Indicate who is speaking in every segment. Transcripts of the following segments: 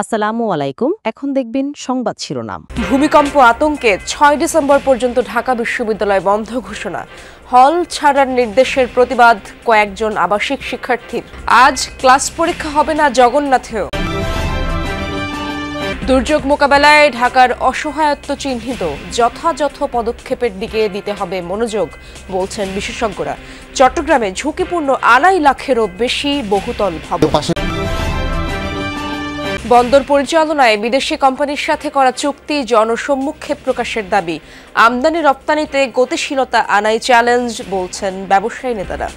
Speaker 1: আসসালামু আলাইকুম। এখন দেখবেন সংবাদ শিরোনাম।
Speaker 2: ভূমিকম্প আতঙ্কে ৬ ডিসেম্বর পর্যন্ত ঢাকা বিশ্ববিদ্যালয় বন্ধ ঘোষণা। হল ছাড়ার নির্দেশের প্রতিবাদ কয়েকজন আবাসিক শিক্ষার্থীর। আজ ক্লাস পরীক্ষা হবে না জগন্নাথেও। দুর্যোগ মোকাবেলায় ঢাকার অসহায়ত্ব চিহ্নিত, যথাযথ পদক্ষেপের দিকে দিতে হবে মনোযোগ বলছেন বিশেষজ্ঞরা। চট্টগ্রামে ঝুঁকিপূর্ণ ২.৫ লাখেরও বেশি বহুতল ভবন। বন্দর পরিচালনায় বিদেশি কোম্পানির সাথে করা চুক্তি জনসম্মুখে প্রকাশের দাবি। আমদানি রপ্তানিতে গতিশীলতা আনাই চ্যালেঞ্জ বলছেন ব্যবসায়ী নেতারা।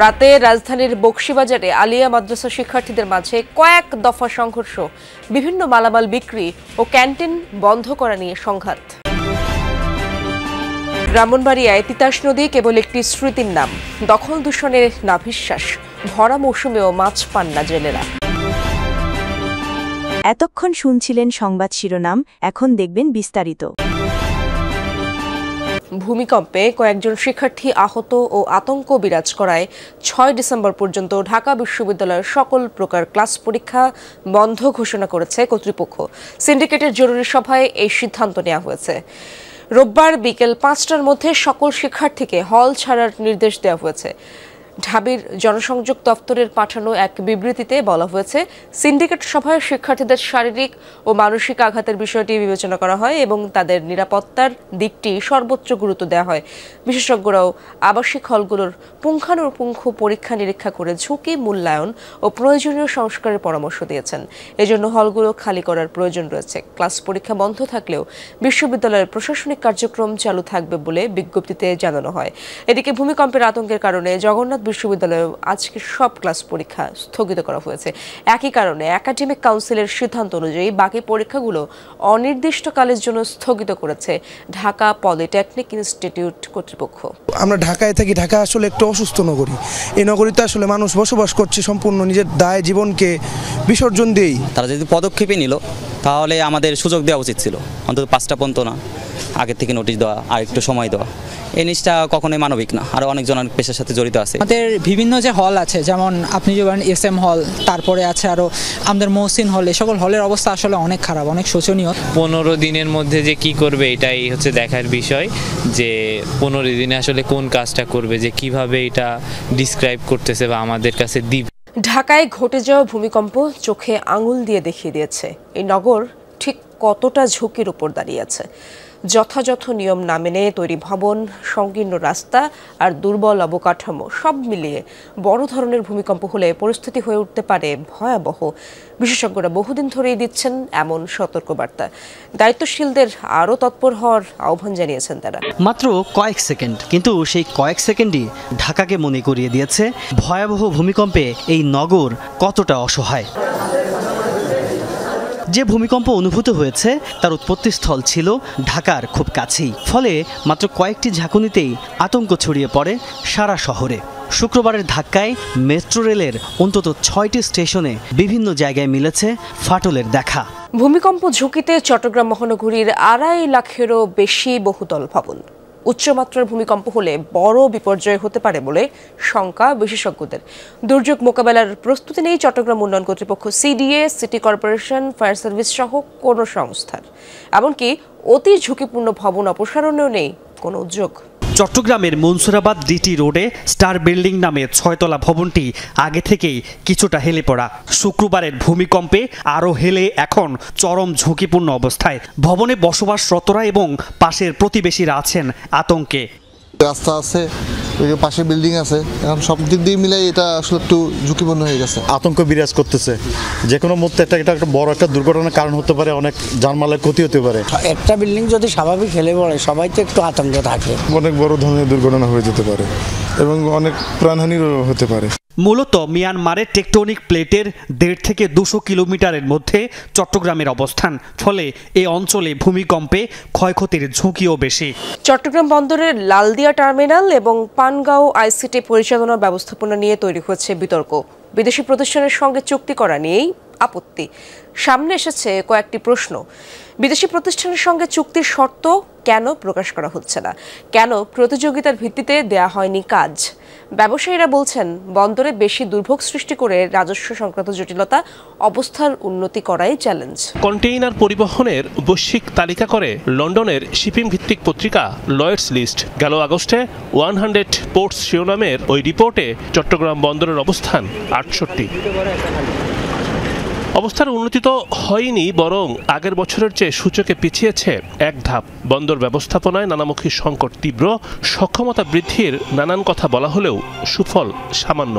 Speaker 2: রাতে রাজধানীর বকশীবাজারে আলিয়া মাদ্রাসা শিক্ষার্থীদের মাঝে কয়েক দফা সংঘর্ষ, বিভিন্ন মালামাল বিক্রি ও ক্যান্টিন বন্ধ করা নিয়ে সংঘাত। ব্রাহ্মণবাড়িয়ায় তিতাস নদী কেবল একটি স্মৃতির নাম, দখল দূষণে নাভিশ্বাস, ভরা মৌসুমেও মাছ পান না জেলেরা।
Speaker 3: এতক্ষণ শুনছিলেন সংবাদ শিরোনাম, এখন দেখবেন বিস্তারিত।
Speaker 2: ভূমিকম্পে কয়েকজন শিক্ষার্থী আহত ও আতঙ্ক বিরাজ করায় ৬ ডিসেম্বর পর্যন্ত ঢাকা বিশ্ববিদ্যালয়ের সকল প্রকার ক্লাস পরীক্ষা বন্ধ ঘোষণা করেছে কর্তৃপক্ষ। সিন্ডিকেটের জরুরি সভায় এই সিদ্ধান্ত নেওয়া হয়েছে। রোববার বিকেল ৫টার মধ্যে সকল শিক্ষার্থীকে হল ছাড়ার নির্দেশ দেওয়া হয়েছে। ঢাবির জনসংযোগ দপ্তরের পাঠানো এক বিবৃতিতে বলা হয়েছে, সিন্ডিকেট সভায় শিক্ষার্থীদের শারীরিক ও মানসিক আঘাতের বিষয়টি বিবেচনা করা হয় এবং তাদের নিরাপত্তার দিকটি সর্বোচ্চ গুরুত্ব দেওয়া হয়। বিশেষজ্ঞরাও আবাসিক হলগুলোর পুঙ্খানুপুঙ্খ পরীক্ষা নিরীক্ষা করে ঝুঁকি মূল্যায়ন ও প্রয়োজনীয় সংস্কারের পরামর্শ দিয়েছেন। এজন্য হলগুলো খালি করার প্রয়োজন রয়েছে। ক্লাস পরীক্ষা বন্ধ থাকলেও বিশ্ববিদ্যালয়ের প্রশাসনিক কার্যক্রম চালু থাকবে বলে বিজ্ঞপ্তিতে জানানো হয়। এদিকে ভূমিকম্পের আতঙ্কের কারণে জগন্নাথ বিশ্ববিদ্যালয়ে আজকে সব ক্লাস পরীক্ষা স্থগিত করা হয়েছে। একই কারণে একাডেমিক কাউন্সিলের সিদ্ধান্ত অনুযায়ী বাকি পরীক্ষাগুলো অনির্দিষ্টকালের জন্য স্থগিত করেছে ঢাকা পলিটেকনিক ইনস্টিটিউট কর্তৃপক্ষ।
Speaker 4: আমরা ঢাকায় থাকি, ঢাকা আসলে একটু অসুস্থ নগরী। এই নগরীতে আসলে মানুষ বসবাস করছে সম্পূর্ণ নিজের দায় জীবনকে বিসর্জন দিয়েই।
Speaker 5: তারা যদি পদক্ষেপই নিল তাহলে আমাদের সুযোগ দেওয়া উচিত ছিল, অন্তত ৫টা পর্যন্ত না, আগের থেকে নোটিশ দেওয়া আর একটু সময় দেওয়া। এই জিনিসটা কখনোই মানবিক না। আরও অনেকজন অনেক পেশার সাথে জড়িত আছে।
Speaker 6: আমাদের বিভিন্ন যে হল আছে, যেমন আপনি যে বলেন SM হল, তারপরে আছে আরও আমাদের মহসিন হল, এই সকল হলের অবস্থা আসলে অনেক খারাপ, অনেক শোচনীয়।
Speaker 7: 15 দিনের মধ্যে যে কি করবে এটাই হচ্ছে দেখার বিষয়, যে 15 দিনে আসলে কোন কাজটা করবে, যে কিভাবে এটা ডিসক্রাইব করতেছে বা আমাদের কাছে দিবে।
Speaker 2: ঢাকায় ঘটে যাওয়া ভূমিকম্প চোখে আঙুল দিয়ে দেখিয়ে দিয়েছে এই নগর ঠিক কতটা ঝুঁকির উপর দাঁড়িয়ে আছে। যথাযথ নিয়ম না মেনে তৈরি ভবন, সংকীর্ণ রাস্তা আর দুর্বল অবকাঠামো সব মিলিয়ে বড় ধরনের ভূমিকম্প হলে পরিস্থিতি হয়ে উঠতে পারে ভয়াবহ। বিশেষজ্ঞরা বহুদিন ধরেই দিচ্ছেন এমন সতর্কবার্তা। দায়িত্বশীলদের আরও তৎপর হওয়ার আহ্বান জানিয়েছেন তারা।
Speaker 8: মাত্র কয়েক সেকেন্ড, কিন্তু সেই কয়েক সেকেন্ডই ঢাকাকে মনে করিয়ে দিয়েছে ভয়াবহ ভূমিকম্পে এই নগর কতটা অসহায়। যে ভূমিকম্প অনুভূত হয়েছে তার উৎপত্তিস্থল ছিল ঢাকার খুব কাছেই, ফলে মাত্র কয়েকটি ঝাঁকুনিতেই আতঙ্ক ছড়িয়ে পড়ে সারা শহরে। শুক্রবারের ধাক্কায় মেট্রো রেলের অন্তত 6টি স্টেশনে বিভিন্ন জায়গায় মিলেছে ফাটলের দেখা।
Speaker 2: ভূমিকম্প ঝুঁকিতে চট্টগ্রাম মহানগরীর ২.৫ লাখেরও বেশি বহুতল ভবন। উচ্চমাত্রার ভূমিকম্প হলে বড় বিপর্যয় হতে পারে বলে শঙ্কা বিশেষজ্ঞদের। দুর্যোগ মোকাবেলার প্রস্তুতি নেই চট্টগ্রাম উন্নয়ন কর্তৃপক্ষ, CDA, city corporation, fire service সহ কোনো সংস্থার। এমনকি অতি ঝুঁকিপূর্ণ ভবন অপসারণেও নেই কোনো উদ্যোগ।
Speaker 8: চট্টগ্রামের মনসুরাবাদ DT রোডে স্টার বিল্ডিং নামে 6তলা ভবনটি আগে থেকেই কিছুটা হেলে পড়া। শুক্রবারের ভূমিকম্পে আরও হেলে এখন চরম ঝুঁকিপূর্ণ অবস্থায়। ভবনে বসবাসরতরা এবং পাশের প্রতিবেশীরা আছেন আতঙ্কে।
Speaker 9: রাস্তা আছে, পাশে বিল্ডিং আছে, এখন সব দিক দিয়ে মিলে এটা আসলে একটু ঝুঁকিপূর্ণ হয়ে গেছে।
Speaker 10: আতঙ্ক বিরাজ করতেছে, যে কোনো মুহূর্তে এটা একটা বড় একটা দুর্ঘটনার কারণ হতে পারে, অনেক জানমালের ক্ষতি হতে পারে।
Speaker 11: একটা বিল্ডিং যদি স্বাভাবিক হেলে পড়ে সবাই তো একটু আতঙ্ক থাকে।
Speaker 9: অনেক বড় ধরনের দুর্ঘটনা হয়ে যেতে পারে এবং অনেক প্রাণহানিও হতে পারে।
Speaker 8: মূলত মিয়ানমারের টেকটনিক প্লেটের 1.5 থেকে 200 কিলোমিটারের মধ্যে চট্টগ্রামের অবস্থান, ফলে এই অঞ্চলে ভূমিকম্পে ক্ষয়ক্ষতির ঝুঁকিও বেশি।
Speaker 2: চট্টগ্রাম বন্দরের লালদিয়া টার্মিনাল এবং পানগাঁও ICT পরিচালনা ব্যবস্থাপনা নিয়ে তৈরি হয়েছে বিতর্ক। বিদেশি প্রতিষ্ঠানের সঙ্গে চুক্তি করা নিয়েই আপত্তি। সামনে এসেছে কয়েকটি প্রশ্ন। বিদেশি প্রতিষ্ঠানের সঙ্গে চুক্তির শর্ত কেন প্রকাশ করা হচ্ছে না? কেন প্রতিযোগিতার ভিত্তিতে দেয়া হয়নি কাজ? ব্যবসায়ীরা বলছেন, বন্দরে বেশি দুর্ভোগ সৃষ্টি করে রাজস্ব সংক্রান্ত জটিলতা, অবস্থার উন্নতি করাই চ্যালেঞ্জ।
Speaker 12: কন্টেইনার পরিবহনের বৈশ্বিক তালিকা করে লন্ডনের শিপিং ভিত্তিক পত্রিকা লয়েডস লিস্ট গেল আগস্টে 100 পোর্টস শিরোনামের ওই রিপোর্টে চট্টগ্রাম বন্দরের অবস্থান 68। অবস্থার উন্নতি তো হয়নি, বরং আগের বছরের চেয়ে সূচকে পিছিয়েছে এক ধাপ। বন্দর ব্যবস্থাপনায় নানামুখী সংকট তীব্র, সক্ষমতা বৃদ্ধির নানান কথা বলা হলেও সুফল সামান্য।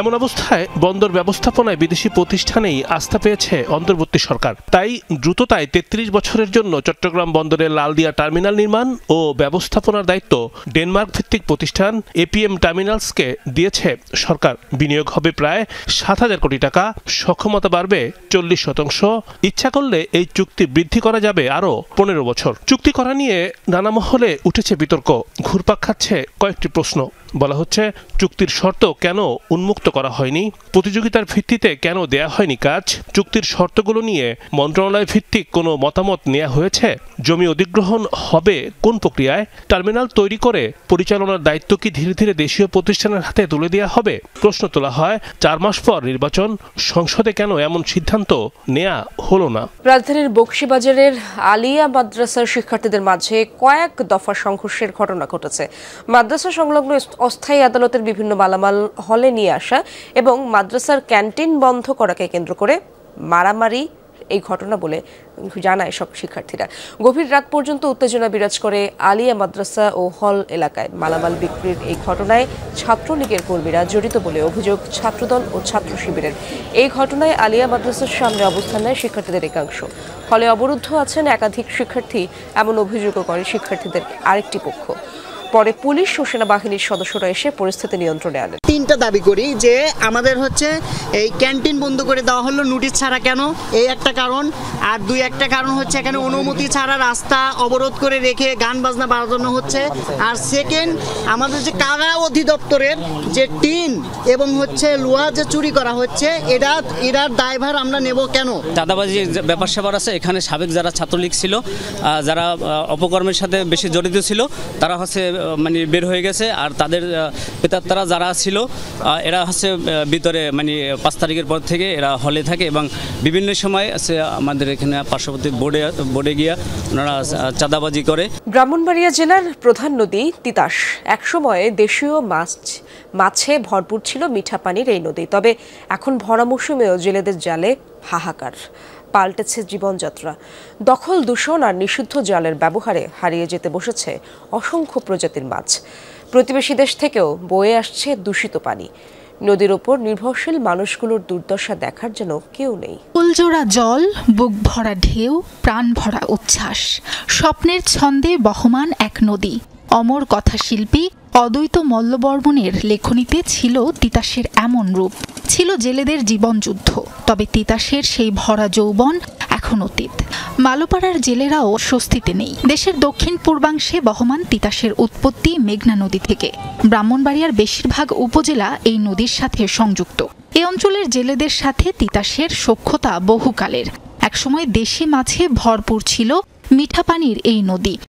Speaker 12: এমন অবস্থায় বন্দর ব্যবস্থাপনায় বিদেশি প্রতিষ্ঠানেই আস্থা পেয়েছে অন্তর্বর্তী সরকার। তাই দ্রুততায় 33 বছরের জন্য চট্টগ্রাম বন্দরের লালদিয়া টার্মিনাল নির্মাণ ও ব্যবস্থাপনার দায়িত্ব ডেনমার্ক ভিত্তিক প্রতিষ্ঠান এপিএম টার্মিনালসকে দিয়েছে সরকার। বিনিয়োগ হবে প্রায় 7,000 কোটি টাকা, সক্ষমতা বাড়বে 40%। ইচ্ছা করলে এই চুক্তি বৃদ্ধি করা যাবে আরও 15 বছর। চুক্তি করা নিয়ে নানা মহলে উঠেছে বিতর্ক, ঘুরপাক খাচ্ছে কয়েকটি প্রশ্ন। বলা হচ্ছে, চুক্তির শর্ত কেন উন্মুক্ত করা হয়নি? প্রতিযোগিতার ভিত্তিতে কেন দেয়া হয়নি কাজ? চুক্তির শর্তগুলো নিয়ে মন্ত্রণালয় ভিত্তিক কোনো মতামত নেওয়া হয়েছে? জমি অধিগ্রহণ হবে কোন প্রক্রিয়ায়? টার্মিনাল তৈরি করে পরিচালনার দায়িত্ব কি ধীরে ধীরে দেশীয় প্রতিষ্ঠানের হাতে তুলে দেওয়া হবে? প্রশ্ন তোলা হয়। 4 মাস পর নির্বাচন, সংসদে কেন এমন সিদ্ধান্ত নেওয়া হলো না?
Speaker 2: রাজধানীর বকশীবাজারের আলিয়া মাদ্রাসার শিক্ষার্থীদের মাঝে কয়েক দফা সংঘর্ষের ঘটনা ঘটেছে। মাদ্রাসা সংলগ্ন অস্থায়ী আদালতের বিভিন্ন মালামাল হলে নিয়ে আসা এবং মাদ্রাসার ক্যান্টিন বন্ধ করাকে কেন্দ্র করে মারামারি এই ঘটনা বলে জানায় সব শিক্ষার্থীরা। গভীর রাত পর্যন্ত উত্তেজনা বিরাজ করে আলিয়া মাদ্রাসা ও হল এলাকায়। মালামাল বিক্রির এই ঘটনায় ছাত্রলীগের কর্মীরা জড়িত বলে অভিযোগ ছাত্রদল ও ছাত্র শিবিরের। এই ঘটনায় আলিয়া মাদ্রাসার সামনে অবস্থান নেয় শিক্ষার্থীদের একাংশ। হলে অবরুদ্ধ আছেন একাধিক শিক্ষার্থী, এমন অভিযোগও করে শিক্ষার্থীদের আরেকটি পক্ষ। পরে পুলিশ ও সেনাবাহিনীর সদস্যরা এসে পরিস্থিতি নিয়ন্ত্রণে আনেন।
Speaker 13: 3টা দাবি করি যে আমাদের হচ্ছে এই ক্যান্টিন বন্ধ করে দেওয়া হলো নোটিশ ছাড়া কেন, এই একটা কারণ। আর একটা কারণ হচ্ছে এখানে অনুমতি ছাড়া রাস্তা অবরোধ করে রেখে গান বাজনা বাজানো হচ্ছে। আর সেকেন্ড, আমাদের যে কারা অধিদপ্তরের যে টিন এবং হচ্ছে লোহা যে চুরি করা হচ্ছে, এটার দায়ভার আমরা নেব কেন?
Speaker 14: চাঁদাবাজি ব্যাপার স্যাপার আছে এখানে। সাবেক যারা ছাত্রলীগ ছিল, যারা অপকর্মের সাথে বেশি জড়িত ছিল, তারা হচ্ছে মানে বের হয়ে গেছে। আর তাদের পেতাত্তারা যারা ছিল, এরা হচ্ছে ভিতরে মানে 5 তারিখের পর থেকে এরা হলে থাকে এবং বিভিন্ন সময় আছে আমাদের এখানে পার্শ্ববর্তী বোর্ডে গিয়া ওনারা চাঁদাবাজি করে।
Speaker 2: ব্রাহ্মণবাড়িয়া জেলার প্রধান নদী তিতাস। একসময় দেশীয় মাছে ভরপুর ছিল মিঠা পানির এই নদী। তবে এখন ভরা মৌসুমেও জেলেদের জালে হাহাকার। পাল্টেছে জীবনযাত্রা। দখল, দূষণ আর নিষিদ্ধ জালের ব্যবহারে হারিয়ে যেতে বসেছে অসংখ্য প্রজাতির মাছ। প্রতিবেশী দেশ থেকেও বয়ে আসছে দূষিত পানি। নদীর ওপর নির্ভরশীল মানুষগুলোর দুর্দশা দেখার যেন কেউ নেই।
Speaker 15: ফুলজোড়া জল, বুক ভরা ঢেউ, প্রাণ ভরা উচ্ছ্বাস, স্বপ্নের ছন্দে বহমান এক নদী। অমর কথা শিল্পী অদ্বৈত মল্লবর্মণের লেখনীতে ছিল তিতাসের এমন রূপ। ছিল জেলেদের জীবনযুদ্ধ। তবে তিতাসের সেই ভরা যৌবন এখন অতীত। মালোপাড়ার জেলেরাও স্বস্তিতে নেই। দেশের দক্ষিণ পূর্বাংশে বহমান তিতাসের উৎপত্তি মেঘনা নদী থেকে। ব্রাহ্মণবাড়িয়ার বেশিরভাগ উপজেলা এই নদীর সাথে সংযুক্ত। এ অঞ্চলের জেলেদের সাথে তিতাসের সখ্যতা বহুকালের। একসময় দেশি মাছে ভরপুর ছিল মিঠা পানির এই নদী।